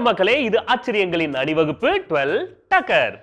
வணக்கம் மக்களே, இது ஆச்சரியங்களின் அணிவகுப்பு 12 டக்கர்.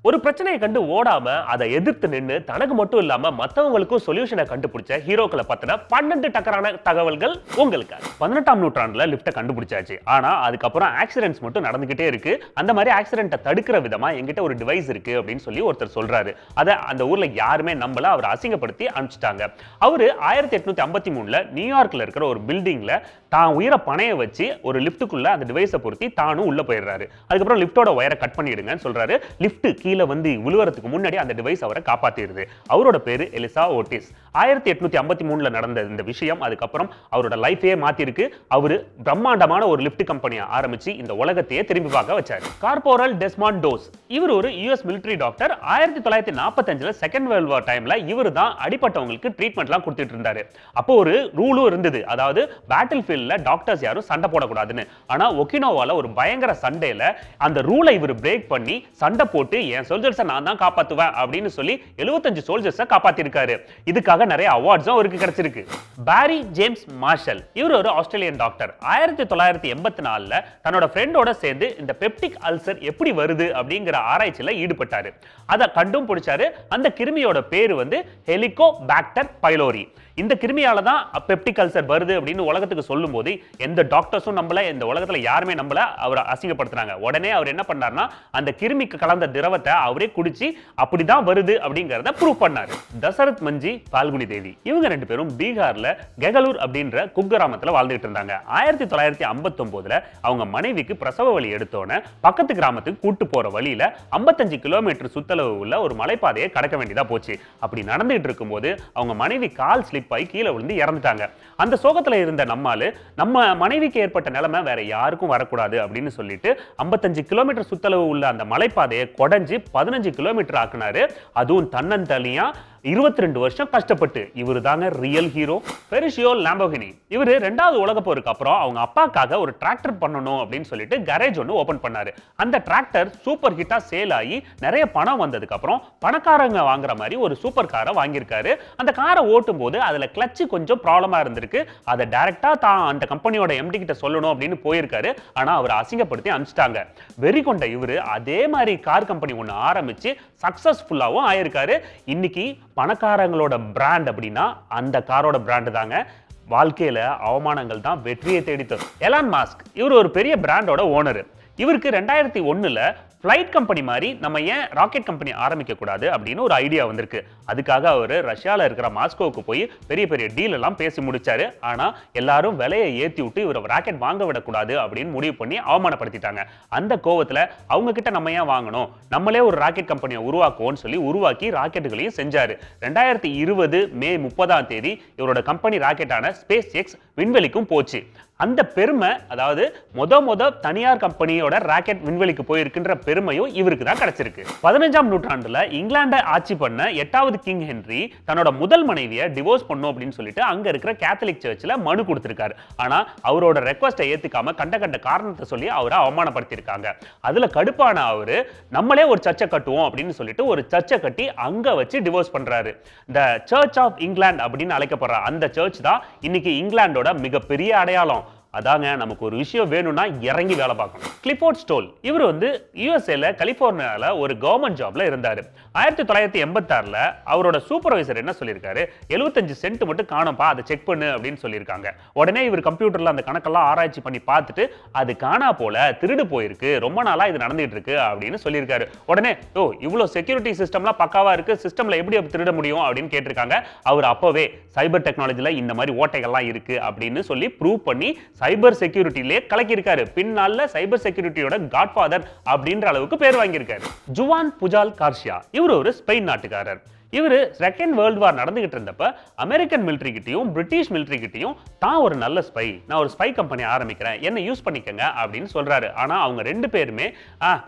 ஒரு பிரச்சனையை கண்டு ஓடாம அதை எதிர்த்து நின்று தனக்கு மட்டும் இல்லாம மத்தவங்களுக்கும் சொல்யூஷனை கண்டுபிடிச்ச ஹீரோக்களை பத்தின 12 டக்கரான தகவல்கள் உங்களுக்கு. 18ஆம் நூற்றாண்டுல லிப்ட கண்டுபிடிச்சாச்சு. ஆனா அதுக்கப்புறம் ஆக்சிடென்ட்ஸ் மட்டும் நடந்துகிட்டே இருக்கு. அந்த மாதிரி ஆக்சிடென்ட்டை தடுக்கிற விதமா என்கிட்ட ஒரு டிவைஸ் இருக்கு அப்படின்னு சொல்லி ஒருத்தர் சொல்றாரு. அதை அந்த ஊர்ல யாருமே நம்பல. அவர் அசிங்கப்படுத்தி அனுப்பிச்சிட்டாங்க. அவரு 1853ல நியூயார்க்ல இருக்கிற ஒரு பில்டிங்ல தான் உயிரை பணைய வச்சு ஒரு லிப்டுக்குள்ள அந்த டிவைஸை பொருத்தி தானும் உள்ள போயிடுறாரு. அதுக்கப்புறம் லிப்டோட ஒயரை கட் பண்ணிடுங்கன்னு சொல்றாரு. லிப்ட் கீழே வந்து விழுவறதுக்கு முன்னாடி அந்த டிவைஸ் அவரை காப்பாத்திடுது. அவரோட பேரு எலிசா ஓட்டிஸ். 1853ல நடந்த இந்த விஷயம் அதுக்கப்புறம் அவரோட லைஃபையே மாத்திருக்கு. அவரு பிரம்மாண்டமான ஒரு லிப்ட் கம்பெனியை ஆரம்பிச்சு இந்த உலகத்தையே திரும்பி பார்க்க வச்சாரு. கார்போரல் டெஸ்மாண்ட் டோஸ் இவர் ஒரு யுஎஸ் மிலிட்டரி டாக்டர். 1945ல செகண்ட் வேர்ல்ட் வார் டைம்ல இவர் தான் அடிப்பட்டவங்களுக்கு ட்ரீட்மெண்ட்லாம் கொடுத்துட்டு இருந்தாரு. அப்போ ஒரு ரூலும் இருந்தது. அதாவது பேட்டில் ஃபீல்ட்ல டாக்டர்ஸ் யாரும் சண்டை போடக்கூடாதுன்னு. ஆனா ஒகினோவால ஒரு பயங்கர சண்டையில அந்த ரூலை இவர் பிரேக் பண்ணி சண்டை போட்டு என் சோல்ஜர்ஸை நான் தான் காப்பாத்துவேன் அப்படின்னு சொல்லி 75 சோல்ஜர்ஸை காப்பாத்திருக்காரு. இதுக்காக நிறைய அவார்ட்ஸும் அவருக்கு கிடைச்சிருக்கு. பாரி ஜேம்ஸ் மார்ஷல் இவர் ஒரு ஆஸ்திரேலியன் டாக்டர். 1984ல தன்னோட ஃப்ரெண்டோட சேர்ந்து இந்த பெப்டிக் அல்சர் எப்படி வருது அப்படிங்கிற ஆராய்ச்சியில ஈடுபட்டாரு. அதை கண்டும் பிடிச்சாரு. அந்த கிருமியோட பேரு வந்து ஹெலிகோபாக்டர் பைலோரி. இந்த கிருமியால தான் பெப்டிக் அல்சர் வருது அப்படின்னு உலகத்துக்கு சொல்லும் போது எந்த டாக்டர்ஸும் நம்பல, இந்த உலகத்துல யாருமே நம்பல. அவரை அசிங்கப்படுத்துறாங்க. உடனே அவர் என்ன பண்ணாருன்னா அந்த கிருமிக்கு கலந்த திரவத்தை அவரே குடிச்சு அப்படிதான் வருது அப்படிங்கறத ப்ரூவ் பண்ணாரு. தசரத் மஞ்சி, பால்குனி தேவி இவங்க ரெண்டு பேரும் பீகார்ல கெகலூர் அப்படின்ற குக்கிராமத்துல வாழ்ந்துட்டு இருந்தாங்க. 1959ல அவங்க மனைவிக்கு பிரசவ வலி எடுத்தோன்னு பக்கத்து கிராமத்துக்கு கூட்டு போற வழியில 55 கிலோமீட்டர் சுத்தளவு உள்ள ஒரு மலைப்பாதையை கடக்க வேண்டியதா போச்சு. அப்படி நடந்துட்டு இருக்கும்போது அவங்க மனைவி கால் ஸ்லிப் ஆகி கீழே விழுந்து இறந்துட்டாங்க. அந்த சோகத்துல இருந்த நம்ம மனைவிக்கு ஏற்பட்ட நிலைமை வேற யாருக்கும் வரக்கூடாது அப்படின்னு சொல்லிட்டு 55 கிலோமீட்டர் சுத்தளவு உள்ள அந்த மலைப்பாதையை கொடைஞ்சு 15 கிலோமீட்டர் ஆக்குனாரு. அதுவும் தன்னந்தனியா 22 வருஷம் கஷ்டப்பட்டு. இவரு தாங்க ரியல் ஹீரோ. பெரிஷியோ லாம்போகினி இவரு 2வது உலக போருக்கு அப்புறம் அவங்க அப்பாக்காக ஒரு டிராக்டர் பண்ணணும் அப்படின்னு சொல்லிட்டு கரேஜ் ஒன்று ஓபன் பண்ணாரு. அந்த டிராக்டர் சூப்பர் ஹிட்டா சேல் ஆகி நிறைய பணம் வந்ததுக்கு அப்புறம் பணக்காரங்க வாங்குற மாதிரி ஒரு சூப்பர் காரை வாங்கியிருக்காரு. அந்த காரை ஓட்டும் போது அதுல கிளட்ச் கொஞ்சம் ப்ராப்ளமா இருந்திருக்கு. அதை டைரக்டா தான் அந்த கம்பெனியோட எம்டி கிட்ட சொல்லணும் அப்படின்னு போயிருக்காரு. ஆனா அவர் அசிங்கப்படுத்தி அனுப்பிச்சிட்டாங்க. வெறி கொண்ட இவரு அதே மாதிரி கார் கம்பெனி ஒன்று ஆரம்பிச்சு சக்சஸ்ஃபுல்லாவும் ஆயிருக்காரு. இன்னைக்கு பணக்காரங்களோட பிராண்ட் அப்படின்னா அந்த காரோட பிராண்ட் தாங்க. வாழ்க்கையில அவமானங்கள் தான் வெற்றியை தேடித்தரும். எலான் மாஸ்க் இவர் ஒரு பெரிய பிராண்டோட ஓனர். இவருக்கு 2001ல ஃப்ளைட் கம்பெனி மாதிரி நம்ம ஏன் ராக்கெட் கம்பெனி ஆரம்பிக்க கூடாது அப்படின்னு ஒரு ஐடியா வந்திருக்கு. அதுக்காக அவர் ரஷ்யால இருக்கிற மாஸ்கோவுக்கு போய் பெரிய பெரிய டீல் எல்லாம் பேசி முடிச்சாரு. ஆனா எல்லாரும் விலையை ஏத்தி விட்டு இவர் ராக்கெட் வாங்க விடக்கூடாது அப்படின்னு முடிவு பண்ணி அவமானப்படுத்திட்டாங்க. அந்த கோவத்துல அவங்க கிட்ட நம்ம ஏன் வாங்கணும், நம்மளே ஒரு ராக்கெட் கம்பெனியை உருவாக்குவோம்னு சொல்லி உருவாக்கி ராக்கெட்டுகளையும் செஞ்சாரு. 2020 மே 30ஆம் தேதி இவரோட கம்பெனி ராக்கெட்டான ஸ்பேஸ் எக்ஸ் விண்வெளிக்கும் போச்சு. அந்த பெருமை, அதாவது மொத தனியார் கம்பெனியோட ராக்கெட் விண்வெளிக்கு போயிருக்கின்ற பெருமையும் இவருக்கு தான் கிடைச்சிருக்கு. 15ஆம் நூற்றாண்டுல இங்கிலாண்டை ஆட்சி பண்ண 8வது கிங் ஹென்றி தன்னோட முதல் மனைவியை டிவோர்ஸ் பண்ணும் அப்படின்னு சொல்லிட்டு அங்க இருக்கிற கேத்தலிக் சர்ச்சில் மனு கொடுத்திருக்காரு. ஆனா அவரோட ரெக்வஸ்டை ஏத்துக்காம கண்ட காரணத்தை சொல்லி அவரை அவமானப்படுத்தியிருக்காங்க. அதுல கடுப்பான அவரு நம்மளே ஒரு சர்ச்சை கட்டுவோம் அப்படின்னு சொல்லிட்டு ஒரு சர்ச்சை கட்டி அங்க வச்சு டிவோர்ஸ் பண்றாரு. இந்த சர்ச் ஆஃப் இங்கிலாந்து அப்படின்னு அழைக்கப்படுற அந்த சர்ச் தான் இன்னைக்கு இங்கிலாண்டோட மிகப்பெரிய அடையாளம். அதாங்க, நமக்கு ஒரு விஷயம் வேணும்னா இறங்கி வேலை பார்க்கணும். கிளிஃபோர்ட் ஸ்டோல் இவர் வந்து யுஎஸ்ஏல கலிபோர்னியால ஒரு கவர்மெண்ட் ஜாப்ல இருந்தாரு. 1986ல அவரோட சூப்பர்வைசர் என்ன சொல்லியிருக்காரு, 75 சென்ட் மட்டும் காணப்பா, அதை செக் பண்ணு அப்படின்னு சொல்லியிருக்காங்க. உடனே இவர் கம்ப்யூட்டர்ல அந்த கணக்கெல்லாம் ஆராய்ச்சி பண்ணி பார்த்துட்டு அது காணா போல, திருடு போயிருக்கு, ரொம்ப நாளா இது நடந்துட்டு இருக்கு அப்படின்னு சொல்லியிருக்காரு. உடனே இவ்வளவு செக்யூரிட்டி சிஸ்டம்லாம் பக்காவா இருக்கு, சிஸ்டம்ல எப்படி திருட முடியும் அப்படின்னு கேட்டிருக்காங்க. அவர் அப்பவே சைபர் டெக்னாலஜில இந்த மாதிரி ஓட்டைகள்லாம் இருக்கு அப்படின்னு சொல்லி ப்ரூவ் பண்ணி சைபர் செக்யூரிட்டிலே கலக்கி இருக்காரு. பின்னால சைபர் செக்யூரிட்டியோட காட்ஃபாதர் அப்படின்ற அளவுக்கு பேர் வாங்கியிருக்காரு. ஜுவான் புஜால் கார்ஷியா இவர் ஒரு ஸ்பெயின் நாட்டுக்காரர். இவர் செகண்ட் வேர்ல்ட் வார் நடந்துகிட்டு இருந்தப்ப அமெரிக்கன் மிலிட்டரி கிட்டையும் பிரிட்டிஷ் மிலிட்டரி கிட்டையும் தான் ஒரு நல்ல ஸ்பை, நான் ஒரு ஸ்பை கம்பெனி ஆரம்பிக்கிறேன், என்ன யூஸ் பண்ணிக்கங்க அப்படின்னு சொல்றாரு. ஆனா அவங்க ரெண்டு பேருமே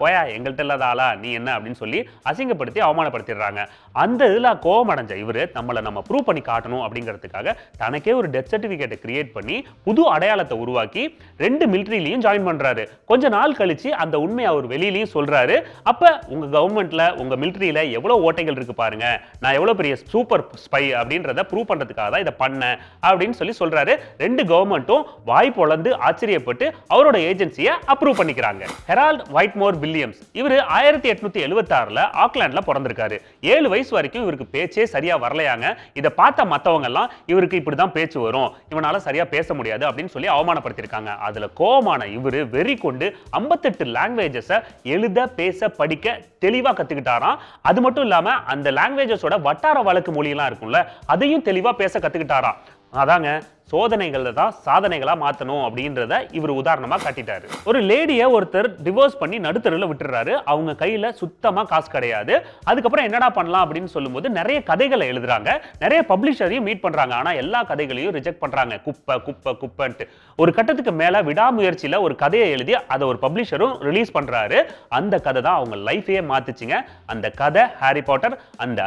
போயா எங்கள்கிட்ட இல்லாத ஆளா நீ என்ன அப்படின்னு சொல்லி அசிங்கப்படுத்தி அவமானப்படுத்திடுறாங்க. அந்த இதுல கோபம் அடைஞ்ச இவரு நம்ம ப்ரூவ் பண்ணி காட்டணும் அப்படிங்கிறதுக்காக தனக்கே ஒரு டெத் சர்டிபிகேட்டை கிரியேட் பண்ணி புது அடையாளத்தை உருவாக்கி 2 மிலிட்டரிலையும் ஜாயின் பண்றாரு. கொஞ்ச நாள் கழிச்சு அந்த உண்மையை அவர் வெளியிலையும் சொல்றாரு. அப்ப உங்க கவர்மெண்ட்ல உங்க மிலிட்டரியில எவ்வளவு ஓட்டைகள் இருக்கு பாருங்க, நான் எவ்வளவு பெரிய சூப்பர் ஸ்பை அப்படின்றத ப்ரூவ் பண்றதுக்காக தான் இதை பண்ணேன் அப்படின்னு சொல்றாரு. ரெண்டு கவர்மெண்ட்டும் வாய் பொளந்து ஆச்சரியப்பட்டு அவரோட ஏஜென்சியை அப்ரூவ் பண்ணிக்கிறாங்க. ஹெரால்ட் வைட்மோர் வில்லியம்ஸ் இவர் 1876ல ஆக்லாண்ட்ல பிறந்திருக்காரு. 7 வயசு வரைக்கும் இவருக்கு பேச்சே சரியா வரலையாங்க. இதை பார்த்த மத்தவங்க எல்லாம் இவருக்கு இப்படிதான் பேச்சு வரும், இவனால சரியா பேச முடியாது அப்படின்னு சொல்லி அவமானப்படுத்திருக்காங்க. அதுல கோபமான இவரு வெறி கொண்டு 58 லாங்குவேஜஸ் எழுத பேச படிக்க தெளிவா கத்துக்கிட்டாராம். அது மட்டும் இல்லாம அந்த லாங்குவேஜஸோட வட்டார வழக்கு மொழியெல்லாம் இருக்கும்ல, அதையும் தெளிவா பேச கத்துக்கிட்டாராம். அதாங்க சோதனைகளை தான் சாதனைகளா மாத்தணும் அப்படின்றத இவர் உதாரணமா காட்டிட்டாரு. ஒரு லேடியை ஒருத்தர் டிவோர்ஸ் பண்ணி நடுத்தருல விட்டுறாரு. அவங்க கையில சுத்தமா காசு கிடையாது. அதுக்கப்புறம் என்னடா பண்ணலாம் அப்படின்னு சொல்லும்போது நிறைய கதைகளை எழுதுறாங்க, நிறைய பப்ளிஷரையும் மீட் பண்றாங்க. ஆனா எல்லா கதைகளையும் ரிஜெக்ட் பண்றாங்க, குப்பை குப்பை குப்பைன்ட்டு. ஒரு கட்டத்துக்கு மேல விடாமுயற்சியில ஒரு கதையை எழுதி அதை ஒரு பப்ளிஷரும் ரிலீஸ் பண்றாரு. அந்த கதை தான் அவங்க லைஃபையே மாத்துச்சுங்க. அந்த கதை ஹாரி பாட்டர்.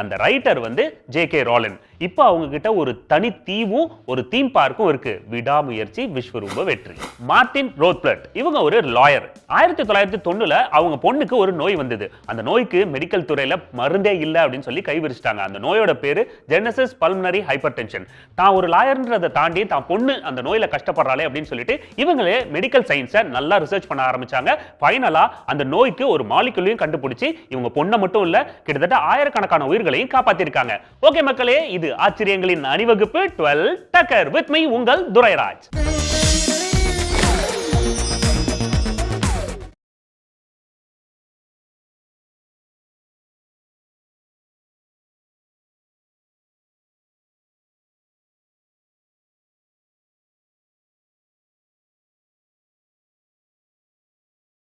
அந்த ரைட்டர் வந்து ஜே.கே. ரோலின். இப்போ அவங்க கிட்ட ஒரு தனி தீவும் ஒரு தீம் பார்க்கும் இருக்கு. விடாமுயற்சி விஸ்வரூப வெற்றி. மார்ட்டின் ரோத்ப்ளட் இவங்க ஒரு லாயர். 1990ல அவங்க பொண்ணுக்கு ஒரு நோய் வந்தது. அந்த நோய்க்கு மெடிக்கல் துறையில மருந்தே இல்ல அப்படின்னு சொல்லி கைவிரிச்சிட்டாங்க. அந்த நோயோட பேரு ஜெனசிஸ் பல்மனரி ஹைப்பர்டென்ஷன். தான் ஒரு லாயர்ன்றதை தாண்டி தான் பொண்ணு அந்த நோயில கஷ்டப்படுறாளே அப்படின்னு சொல்லிட்டு இவங்களே மெடிக்கல் சயின்ஸை நல்லா ரிசர்ச் பண்ண ஆரம்பிச்சாங்க. ஃபைனலா அந்த நோய்க்கு ஒரு மாலிகுலையும் கண்டுபிடிச்சு இவங்க பொண்ணை மட்டும் இல்ல கிட்டத்தட்ட ஆயிரக்கணக்கான உயிர்களையும் காப்பாத்திருக்காங்க. ஓகே மக்களே, இது ஆச்சரியங்களின் அணிவகுப்பு 12 டக்கர் வித் மீ உங்கள் துரைராஜ்.